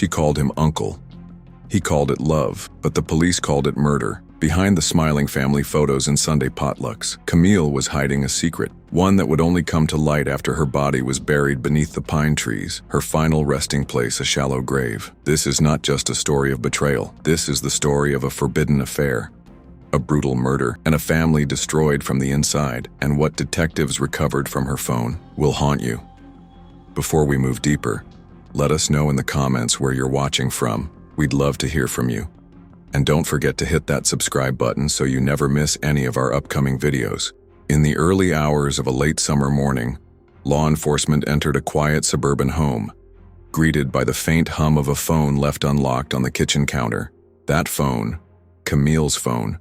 She called him uncle. He called it love, but the police called it murder. Behind the smiling family photos and Sunday potlucks, Camille was hiding a secret, one that would only come to light after her body was buried beneath the pine trees, her final resting place a shallow grave. This is not just a story of betrayal. This is the story of a forbidden affair, a brutal murder, and a family destroyed from the inside. And what detectives recovered from her phone will haunt you. Before we move deeper, let us know in the comments where you're watching from. We'd love to hear from you. And don't forget to hit that subscribe button so you never miss any of our upcoming videos. In the early hours of a late summer morning, law enforcement entered a quiet suburban home, greeted by the faint hum of a phone left unlocked on the kitchen counter. That phone, Camille's phone,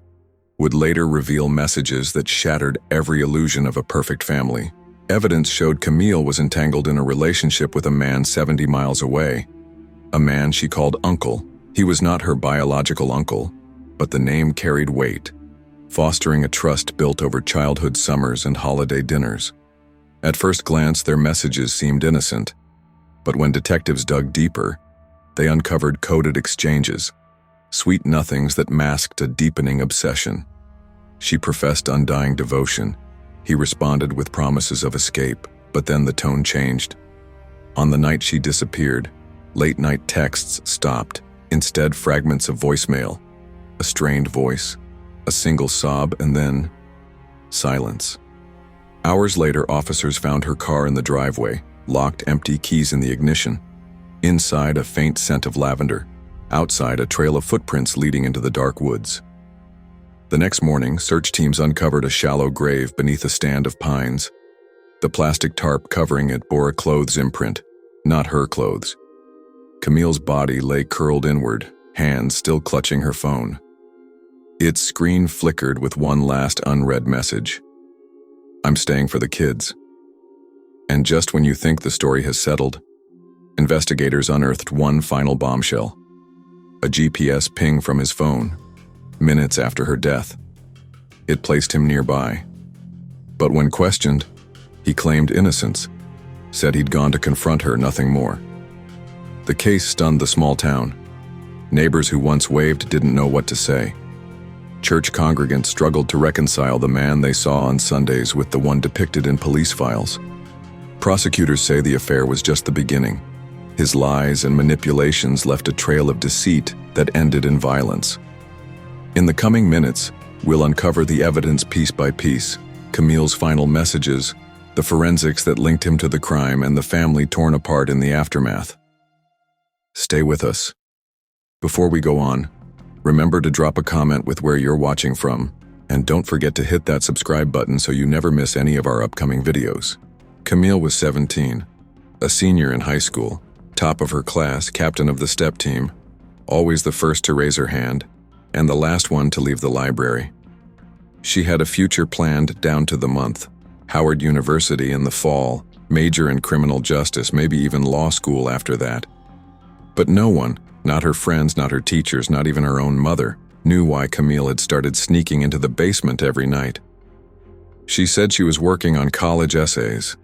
would later reveal messages that shattered every illusion of a perfect family. Evidence showed Camille was entangled in a relationship with a man 70 miles away, a man she called uncle. He was not her biological uncle, but the name carried weight, fostering a trust built over childhood summers and holiday dinners. At first glance, their messages seemed innocent, but when detectives dug deeper, they uncovered coded exchanges, sweet nothings that masked a deepening obsession. She professed undying devotion. He responded with promises of escape, but then the tone changed. On the night she disappeared, late-night texts stopped. Instead, fragments of voicemail, a strained voice, a single sob, and then silence. Hours later, officers found her car in the driveway, locked, empty, keys in the ignition. Inside, a faint scent of lavender. Outside, a trail of footprints leading into the dark woods. The next morning, search teams uncovered a shallow grave beneath a stand of pines. The plastic tarp covering it bore a clothes imprint, not her clothes. Camille's body lay curled inward, hands still clutching her phone. Its screen flickered with one last unread message. "I'm staying for the kids." And just when you think the story has settled, investigators unearthed one final bombshell. A GPS ping from his phone, minutes after her death. It placed him nearby. But when questioned, he claimed innocence, said he'd gone to confront her, nothing more. The case stunned the small town. Neighbors who once waved didn't know what to say. Church congregants struggled to reconcile the man they saw on Sundays with the one depicted in police files. Prosecutors say the affair was just the beginning. His lies and manipulations left a trail of deceit that ended in violence. In the coming minutes, we'll uncover the evidence piece by piece, Camille's final messages, the forensics that linked him to the crime, and the family torn apart in the aftermath. Stay with us. Before we go on, remember to drop a comment with where you're watching from, and don't forget to hit that subscribe button so you never miss any of our upcoming videos. Camille was 17, a senior in high school, top of her class, captain of the step team, always the first to raise her hand, and the last one to leave the library. She had a future planned down to the month, Howard University in the fall, major in criminal justice, maybe even law school after that. But no one, not her friends, not her teachers, not even her own mother, knew why Camille had started sneaking into the basement every night. She said she was working on college essays,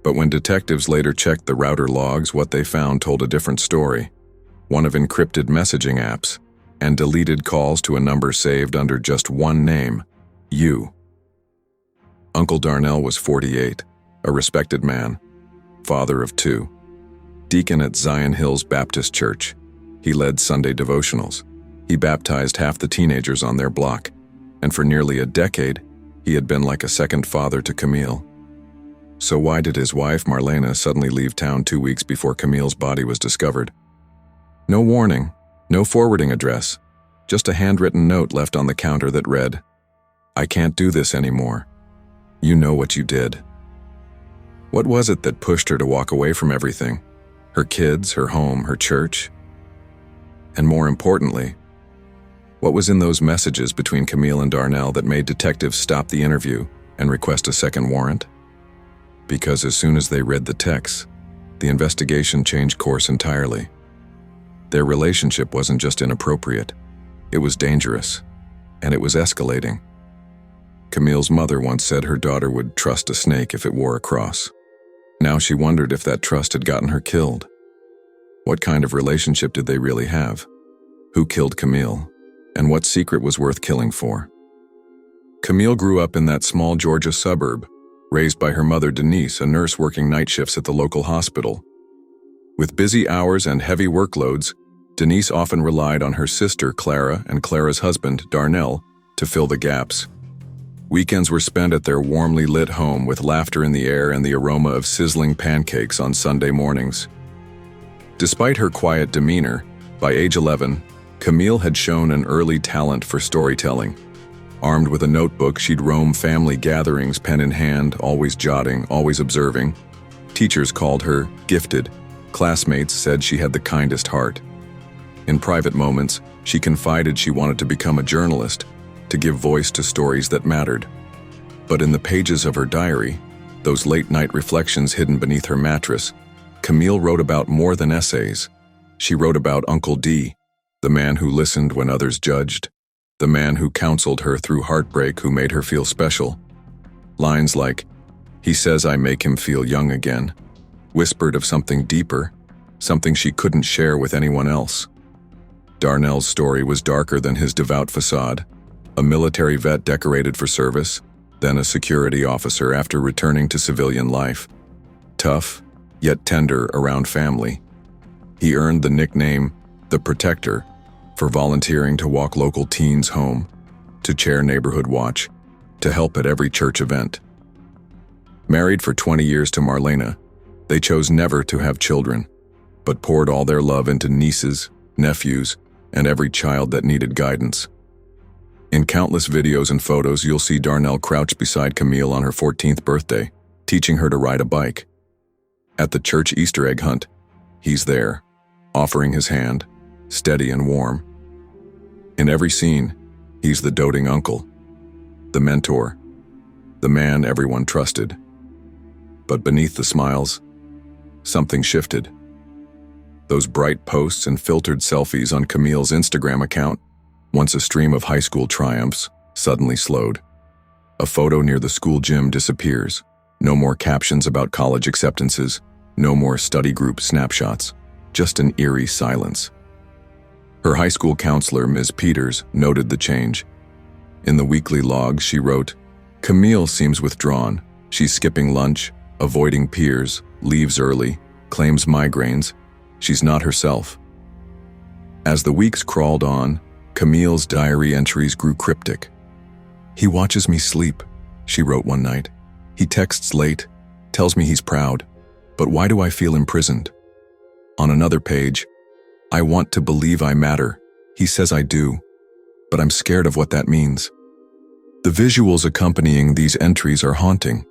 but when detectives later checked the router logs, what they found told a different story. One of encrypted messaging apps, and deleted calls to a number saved under just one name, you. Uncle Darnell was 48, a respected man, father of 2. Deacon at Zion Hills Baptist Church. He led Sunday devotionals. He baptized half the teenagers on their block, and for nearly a decade, he had been like a second father to Camille. So why did his wife, Marlena, suddenly leave town 2 weeks before Camille's body was discovered? No warning, no forwarding address, just a handwritten note left on the counter that read, "I can't do this anymore. You know what you did." What was it that pushed her to walk away from everything? Her kids, her home, her church? And more importantly, what was in those messages between Camille and Darnell that made detectives stop the interview and request a second warrant? Because as soon as they read the texts, the investigation changed course entirely. Their relationship wasn't just inappropriate, it was dangerous, and it was escalating. Camille's mother once said her daughter would trust a snake if it wore a cross. Now she wondered if that trust had gotten her killed. What kind of relationship did they really have? Who killed Camille? And what secret was worth killing for? Camille grew up in that small Georgia suburb, raised by her mother Denise, a nurse working night shifts at the local hospital. With busy hours and heavy workloads, Denise often relied on her sister Clara and Clara's husband Darnell to fill the gaps. Weekends were spent at their warmly lit home with laughter in the air and the aroma of sizzling pancakes on Sunday mornings. Despite her quiet demeanor, by age 11, Camille had shown an early talent for storytelling. Armed with a notebook, she'd roam family gatherings, pen in hand, always jotting, always observing. Teachers called her gifted. Classmates said she had the kindest heart. In private moments, she confided she wanted to become a journalist, to give voice to stories that mattered. But in the pages of her diary, those late-night reflections hidden beneath her mattress, Camille wrote about more than essays. She wrote about Uncle D, the man who listened when others judged, the man who counseled her through heartbreak, who made her feel special. Lines like, "He says I make him feel young again," whispered of something deeper, something she couldn't share with anyone else. Darnell's story was darker than his devout facade. A military vet decorated for service, then a security officer after returning to civilian life. Tough, yet tender around family. He earned the nickname, the Protector, for volunteering to walk local teens home, to chair neighborhood watch, to help at every church event. Married for 20 years to Marlena, they chose never to have children, but poured all their love into nieces, nephews, and every child that needed guidance. In countless videos and photos, you'll see Darnell crouched beside Camille on her 14th birthday, teaching her to ride a bike. At the church Easter egg hunt, he's there, offering his hand, steady and warm. In every scene, he's the doting uncle, the mentor, the man everyone trusted. But beneath the smiles, something shifted. Those bright posts and filtered selfies on Camille's Instagram account, once a stream of high school triumphs, suddenly slowed. A photo near the school gym disappears. No more captions about college acceptances, no more study group snapshots, just an eerie silence. Her high school counselor, Ms. Peters, noted the change. In the weekly logs, she wrote, "Camille seems withdrawn. She's skipping lunch, avoiding peers, leaves early, claims migraines. She's not herself." As the weeks crawled on, Camille's diary entries grew cryptic. "He watches me sleep," she wrote one night. "He texts late, tells me he's proud. But why do I feel imprisoned?" On another page, "I want to believe I matter. He says I do. But I'm scared of what that means." The visuals accompanying these entries are haunting.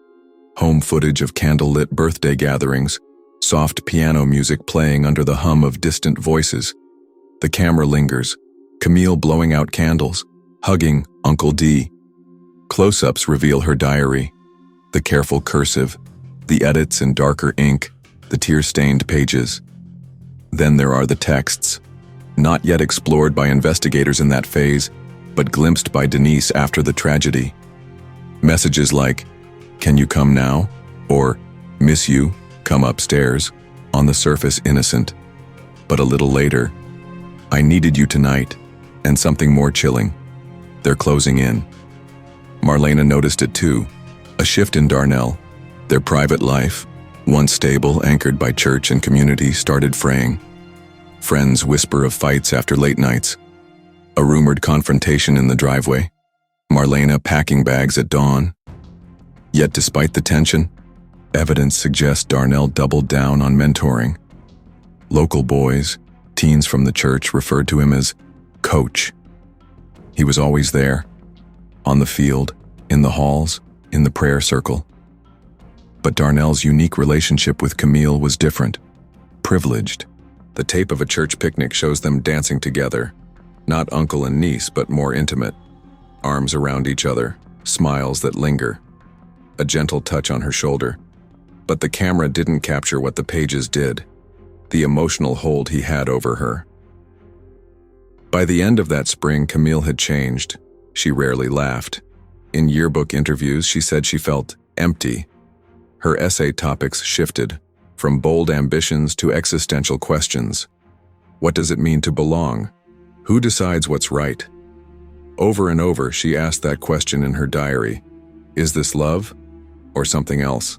Home footage of candlelit birthday gatherings, soft piano music playing under the hum of distant voices. The camera lingers, Camille blowing out candles, hugging Uncle D. Close-ups reveal her diary, the careful cursive, the edits in darker ink, the tear-stained pages. Then there are the texts, not yet explored by investigators in that phase, but glimpsed by Denise after the tragedy. Messages like, "Can you come now?" or "Miss you, come upstairs," on the surface innocent. But a little later, "I needed you tonight," and something more chilling. They're closing in. Marlena noticed it too, a shift in Darnell. Their private life, once stable, anchored by church and community, started fraying. Friends whisper of fights after late nights, a rumored confrontation in the driveway, Marlena packing bags at dawn. Yet despite the tension, evidence suggests Darnell doubled down on mentoring. Local boys, teens from the church, referred to him as Coach. He was always there, on the field, in the halls, in the prayer circle. But Darnell's unique relationship with Camille was different, privileged. The tape of a church picnic shows them dancing together, not uncle and niece, but more intimate. Arms around each other, smiles that linger, a gentle touch on her shoulder. But the camera didn't capture what the pages did, the emotional hold he had over her. By the end of that spring, Camille had changed. She rarely laughed. In yearbook interviews, she said she felt empty. Her essay topics shifted, from bold ambitions to existential questions. What does it mean to belong? Who decides what's right? Over and over, she asked that question in her diary. Is this love or something else?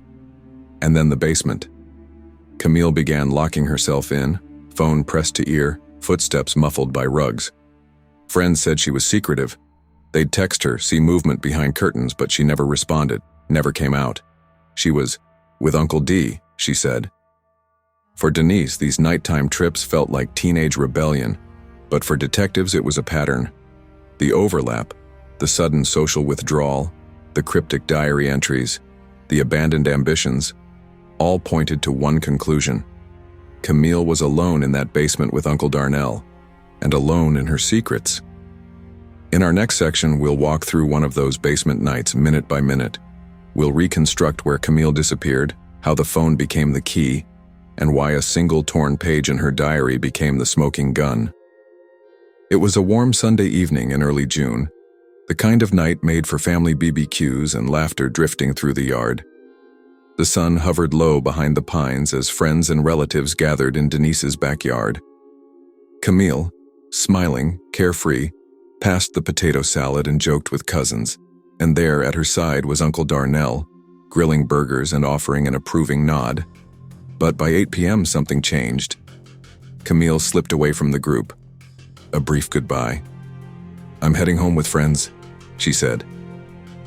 And then the basement. Camille began locking herself in, phone pressed to ear, footsteps muffled by rugs. Friends said she was secretive. They'd text her, see movement behind curtains, but she never responded, never came out. She was with Uncle D, she said. For Denise, these nighttime trips felt like teenage rebellion, but for detectives it was a pattern. The overlap, the sudden social withdrawal, the cryptic diary entries, the abandoned ambitions, all pointed to one conclusion. Camille was alone in that basement with Uncle Darnell, and alone in her secrets. In our next section, we'll walk through one of those basement nights minute by minute. We'll reconstruct where Camille disappeared, how the phone became the key, and why a single torn page in her diary became the smoking gun. It was a warm Sunday evening in early June, the kind of night made for family BBQs and laughter drifting through the yard. The sun hovered low behind the pines as friends and relatives gathered in Denise's backyard. Camille, smiling, carefree, passed the potato salad and joked with cousins, and there at her side was Uncle Darnell, grilling burgers and offering an approving nod. But by 8 p.m. something changed. Camille slipped away from the group. A brief goodbye. "I'm heading home with friends," she said.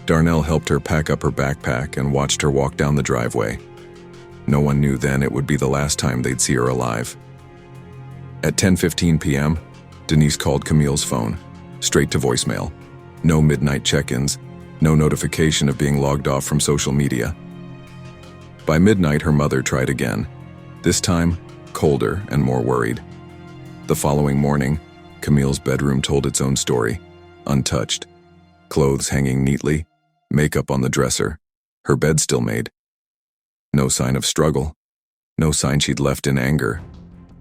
Darnell helped her pack up her backpack and watched her walk down the driveway. No one knew then it would be the last time they'd see her alive. At 10:15 p.m., Denise called Camille's phone, straight to voicemail. No midnight check-ins, no notification of being logged off from social media. By midnight, her mother tried again, this time colder and more worried. The following morning, Camille's bedroom told its own story, untouched. Clothes hanging neatly, makeup on the dresser, her bed still made. No sign of struggle, no sign she'd left in anger,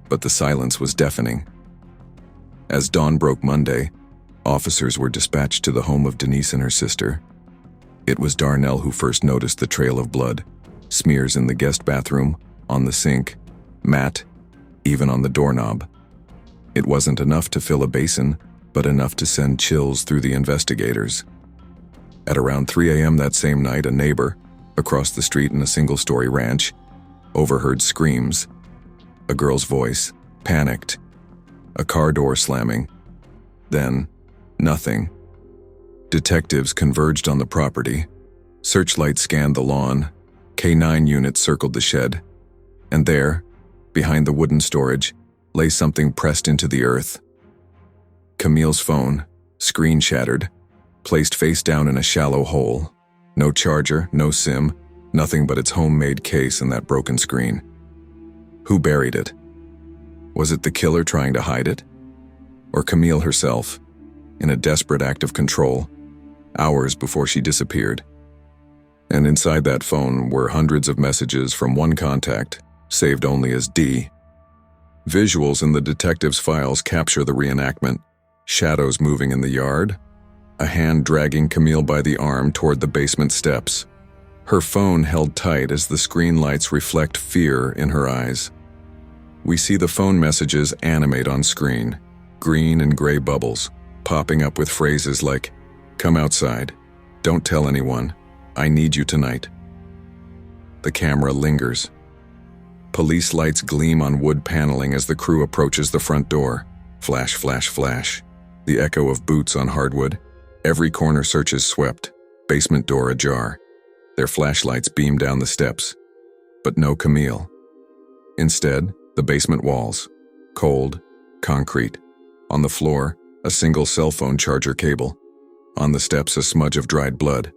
but the silence was deafening. As dawn broke Monday, officers were dispatched to the home of Denise and her sister. It was Darnell who first noticed the trail of blood, smears in the guest bathroom, on the sink, mat, even on the doorknob. It wasn't enough to fill a basin, but enough to send chills through the investigators. At around 3 a.m. that same night, a neighbor, across the street in a single-story ranch, overheard screams, a girl's voice, panicked, a car door slamming. Then, nothing. Detectives converged on the property. Searchlights scanned the lawn. K9 units circled the shed. And there, behind the wooden storage, lay something pressed into the earth. Camille's phone, screen shattered, placed face down in a shallow hole. No charger, no SIM, nothing but its homemade case and that broken screen. Who buried it? Was it the killer trying to hide it? Or Camille herself, in a desperate act of control, hours before she disappeared? And inside that phone were hundreds of messages from one contact, saved only as D. Visuals in the detective's files capture the reenactment. Shadows moving in the yard, a hand dragging Camille by the arm toward the basement steps. Her phone held tight as the screen lights reflect fear in her eyes. We see the phone messages animate on screen, green and gray bubbles, popping up with phrases like, "Come outside, don't tell anyone, I need you tonight." The camera lingers. Police lights gleam on wood paneling as the crew approaches the front door. Flash, flash, flash. The echo of boots on hardwood. Every corner search is swept, basement door ajar. Their flashlights beam down the steps. But no Camille. Instead, the basement walls. Cold, concrete. On the floor, a single cell phone charger cable. On the steps, a smudge of dried blood.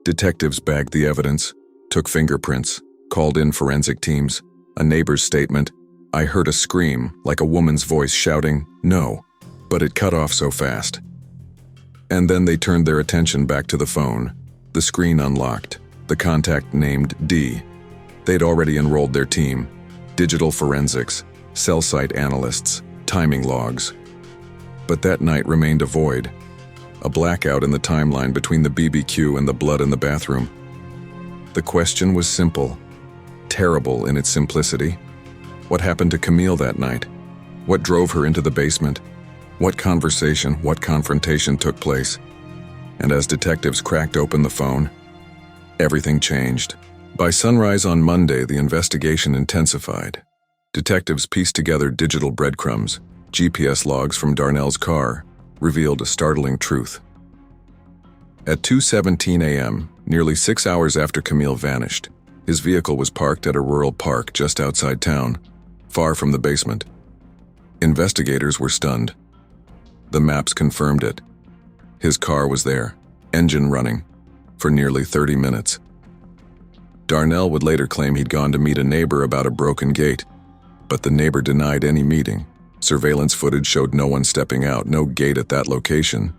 Detectives bagged the evidence, took fingerprints, called in forensic teams. A neighbor's statement, "I heard a scream, like a woman's voice shouting, 'No,' but it cut off so fast." And then they turned their attention back to the phone. The screen unlocked, the contact named D. They'd already enrolled their team, digital forensics, cell site analysts, timing logs. But that night remained a void, a blackout in the timeline between the BBQ and the blood in the bathroom. The question was simple. terrible in its simplicity. What happened to Camille that night? What drove her into the basement? What conversation, what confrontation took place? And as detectives cracked open the phone, everything changed. By sunrise on Monday, the investigation intensified. Detectives pieced together digital breadcrumbs. GPS logs from Darnell's car revealed a startling truth. At 2:17 a.m., nearly 6 hours after Camille vanished, his vehicle was parked at a rural park just outside town, far from the basement. Investigators were stunned. The maps confirmed it. His car was there, engine running, for nearly 30 minutes. Darnell would later claim he'd gone to meet a neighbor about a broken gate, but the neighbor denied any meeting. Surveillance footage showed no one stepping out, no gate at that location.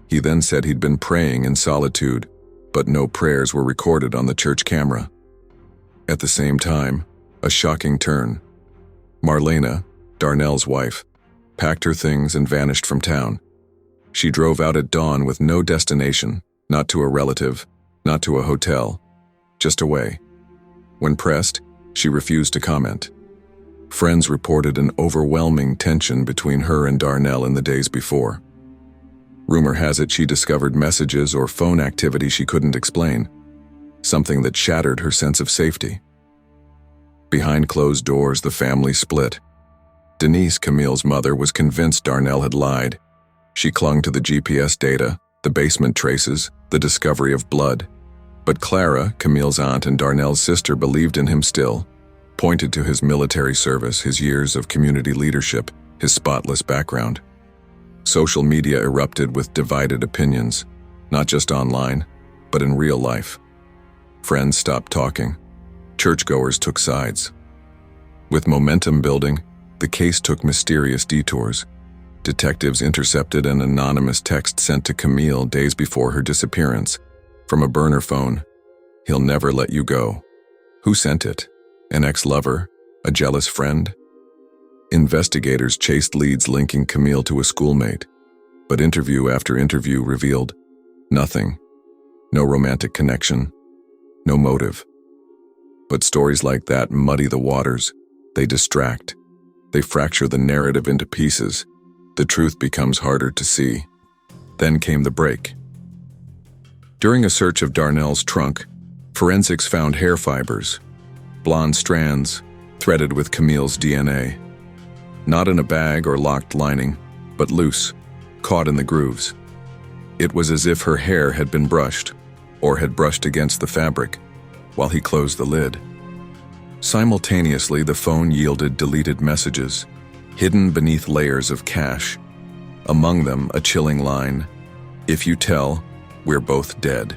He then said he'd been praying in solitude, but no prayers were recorded on the church camera. At the same time, a shocking turn. Marlena, Darnell's wife, packed her things and vanished from town. She drove out at dawn with no destination, not to a relative, not to a hotel, just away. When pressed, she refused to comment. Friends reported an overwhelming tension between her and Darnell in the days before. Rumor has it she discovered messages or phone activity she couldn't explain, something that shattered her sense of safety. Behind closed doors, the family split. Denise, Camille's mother, was convinced Darnell had lied. She clung to the GPS data, the basement traces, the discovery of blood. But Clara, Camille's aunt and Darnell's sister, believed in him still, pointed to his military service, his years of community leadership, his spotless background. Social media erupted with divided opinions, not just online, but in real life. Friends stopped talking. Churchgoers took sides. With momentum building, the case took mysterious detours. Detectives intercepted an anonymous text sent to Camille days before her disappearance, from a burner phone. "He'll never let you go." Who sent it? An ex-lover? A jealous friend? Investigators chased leads linking Camille to a schoolmate, but interview after interview revealed nothing. No romantic connection, no motive. But stories like that muddy the waters. They distract. They fracture the narrative into pieces. The truth becomes harder to see. Then came the break. During a search of Darnell's trunk, forensics found hair fibers, blonde strands, threaded with Camille's DNA. Not in a bag or locked lining, but loose, caught in the grooves. It was as if her hair had been brushed, or had brushed against the fabric, while he closed the lid. Simultaneously, the phone yielded deleted messages, hidden beneath layers of cache. Among them, a chilling line, "If you tell, we're both dead."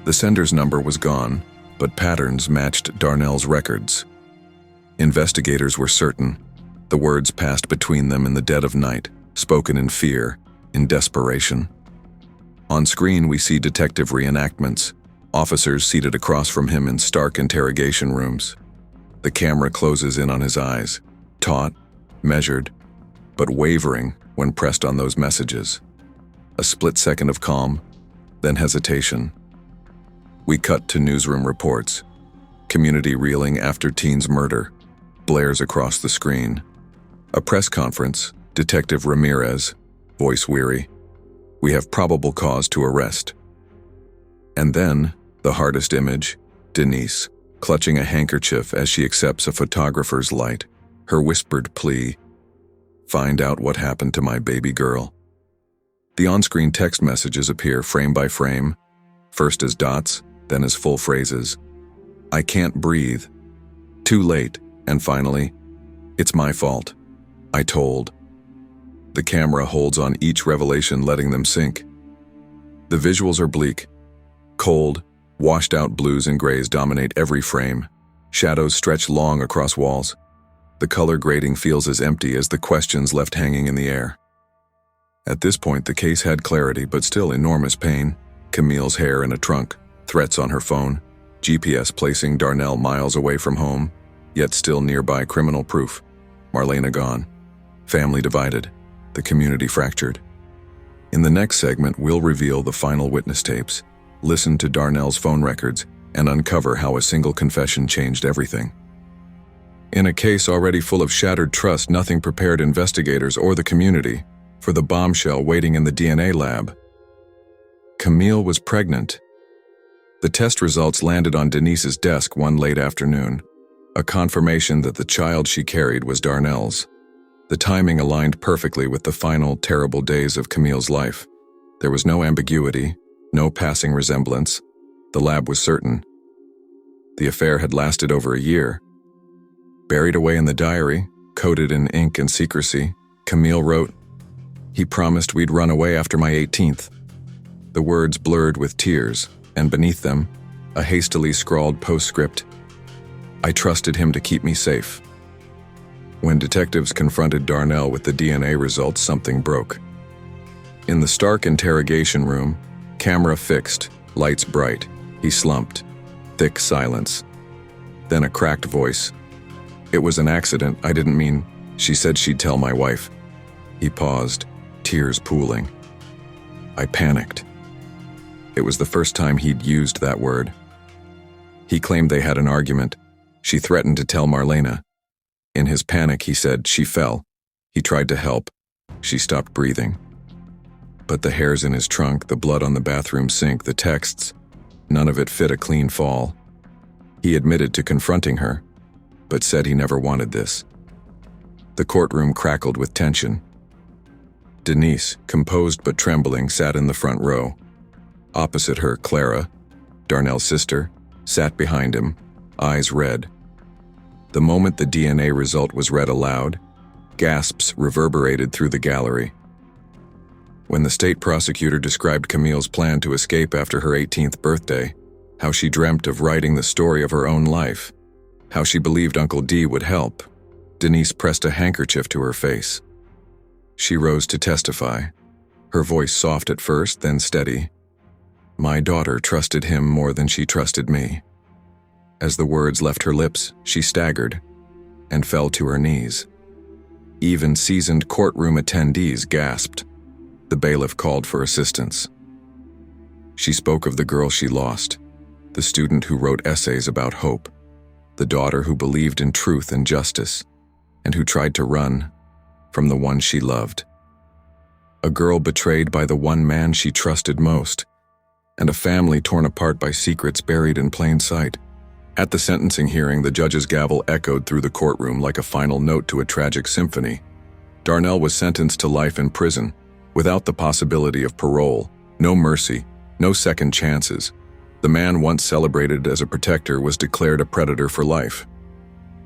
The sender's number was gone, but patterns matched Darnell's records. Investigators were certain. The words passed between them in the dead of night, spoken in fear, in desperation. On screen, we see detective reenactments, officers seated across from him in stark interrogation rooms. The camera closes in on his eyes, taut, measured, but wavering when pressed on those messages. A split second of calm, then hesitation. We cut to newsroom reports. Community reeling after teen's murder blares across the screen. A press conference, Detective Ramirez, voice weary. "We have probable cause to arrest." And then, the hardest image, Denise, clutching a handkerchief as she accepts a photographer's light, her whispered plea, "Find out what happened to my baby girl." The on-screen text messages appear frame by frame, first as dots, then as full phrases. "I can't breathe." "Too late." And finally, "It's my fault. I told." The camera holds on each revelation, letting them sink. The visuals are bleak. Cold, washed-out blues and grays dominate every frame. Shadows stretch long across walls. The color grading feels as empty as the questions left hanging in the air. At this point, the case had clarity, but still enormous pain. Camille's hair in a trunk, threats on her phone, GPS placing Darnell miles away from home, yet still nearby criminal proof. Marlena gone. Family divided. The community fractured. In the next segment, we'll reveal the final witness tapes, listen to Darnell's phone records, and uncover how a single confession changed everything. In a case already full of shattered trust, nothing prepared investigators or the community for the bombshell waiting in the DNA lab. Camille was pregnant. The test results landed on Denise's desk one late afternoon, a confirmation that the child she carried was Darnell's. The timing aligned perfectly with the final, terrible days of Camille's life. There was no ambiguity, no passing resemblance. The lab was certain. The affair had lasted over a year. Buried away in the diary, coated in ink and secrecy, Camille wrote, "He promised we'd run away after my 18th. The words blurred with tears, and beneath them, a hastily scrawled postscript. "I trusted him to keep me safe." When detectives confronted Darnell with the DNA results, something broke. In the stark interrogation room, camera fixed, lights bright, he slumped. Thick silence. Then a cracked voice. "It was an accident, I didn't mean. She said she'd tell my wife." He paused, tears pooling. I panicked. It was the first time he'd used that word. He claimed they had an argument. She threatened to tell Marlena. In his panic, he said she fell. He tried to help. She stopped breathing. But the hairs in his trunk, the blood on the bathroom sink, the texts, none of it fit a clean fall. He admitted to confronting her, but said he never wanted this. The courtroom crackled with tension. Denise, composed but trembling, sat in the front row. Opposite her, Clara, Darnell's sister, sat behind him, eyes red. The moment the DNA result was read aloud, gasps reverberated through the gallery. When the state prosecutor described Camille's plan to escape after her 18th birthday, how she dreamt of writing the story of her own life, how she believed Uncle D would help, Denise pressed a handkerchief to her face. She rose to testify, her voice soft at first, then steady. "My daughter trusted him more than she trusted me." As the words left her lips, she staggered and fell to her knees. Even seasoned courtroom attendees gasped. The bailiff called for assistance. She spoke of the girl she lost, the student who wrote essays about hope, the daughter who believed in truth and justice, and who tried to run from the one she loved. A girl betrayed by the one man she trusted most, and a family torn apart by secrets buried in plain sight. At the sentencing hearing, the judge's gavel echoed through the courtroom like a final note to a tragic symphony. Darnell was sentenced to life in prison, without the possibility of parole, no mercy, no second chances. The man once celebrated as a protector was declared a predator for life.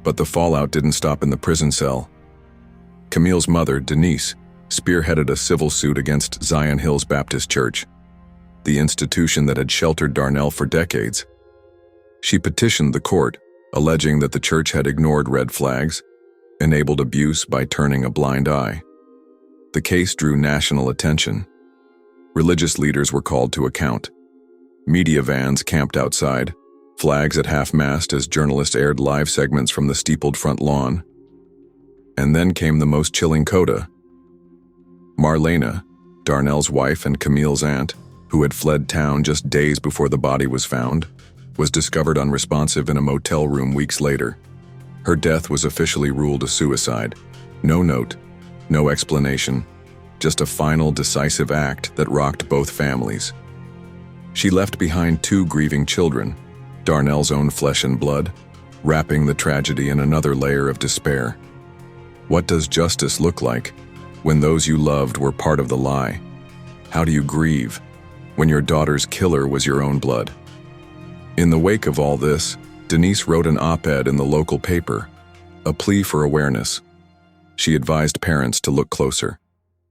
But the fallout didn't stop in the prison cell. Camille's mother, Denise, spearheaded a civil suit against Zion Hills Baptist Church, the institution that had sheltered Darnell for decades. She petitioned the court, alleging that the church had ignored red flags, enabled abuse by turning a blind eye. The case drew national attention. Religious leaders were called to account. Media vans camped outside, flags at half-mast as journalists aired live segments from the steepled front lawn. And then came the most chilling coda. Marlena, Darnell's wife and Camille's aunt, who had fled town just days before the body was found, was discovered unresponsive in a motel room weeks later. Her death was officially ruled a suicide. No note, no explanation, just a final decisive act that rocked both families. She left behind 2 grieving children, Darnell's own flesh and blood, wrapping the tragedy in another layer of despair. What does justice look like when those you loved were part of the lie? How do you grieve when your daughter's killer was your own blood? In the wake of all this, Denise wrote an op-ed in the local paper, a plea for awareness. She advised parents to look closer,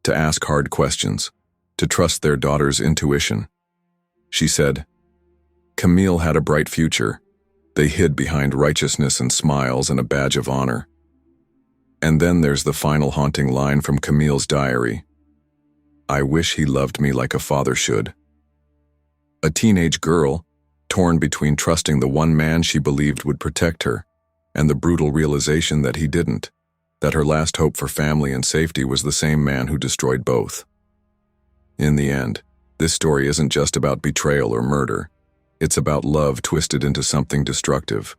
to ask hard questions, to trust their daughter's intuition. She said, "Camille had a bright future. They hid behind righteousness and smiles and a badge of honor." And then there's the final haunting line from Camille's diary. "I wish he loved me like a father should." A teenage girl, torn between trusting the one man she believed would protect her and the brutal realization that he didn't, that her last hope for family and safety was the same man who destroyed both. In the end, this story isn't just about betrayal or murder. It's about love twisted into something destructive,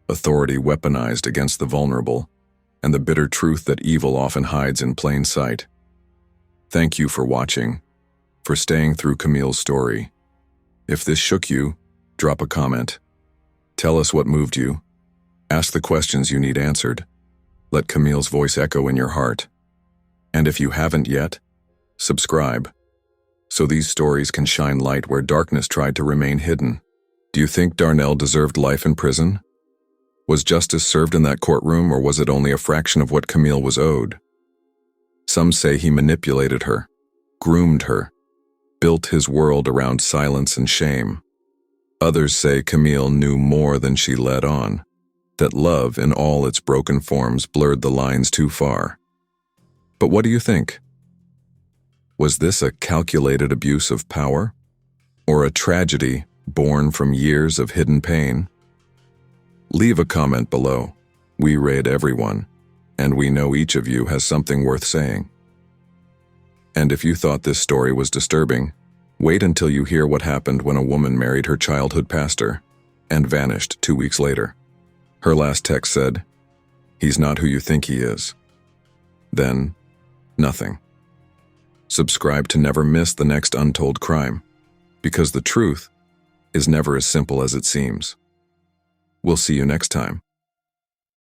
authority weaponized against the vulnerable, and the bitter truth that evil often hides in plain sight. Thank you for watching, for staying through Camille's story. If this shook you, drop a comment. Tell us what moved you. Ask the questions you need answered. Let Camille's voice echo in your heart. And if you haven't yet, subscribe, so these stories can shine light where darkness tried to remain hidden. Do you think Darnell deserved life in prison? Was justice served in that courtroom, or was it only a fraction of what Camille was owed? Some say he manipulated her, groomed her, built his world around silence and shame. Others say Camille knew more than she let on, that love in all its broken forms blurred the lines too far. But what do you think? Was this a calculated abuse of power, or a tragedy born from years of hidden pain? Leave a comment below. We read everyone, and we know each of you has something worth saying. And if you thought this story was disturbing, wait until you hear what happened when a woman married her childhood pastor and vanished 2 weeks later. Her last text said, "He's not who you think he is." Then, nothing. Subscribe to never miss the next untold crime, because the truth is never as simple as it seems. We'll see you next time.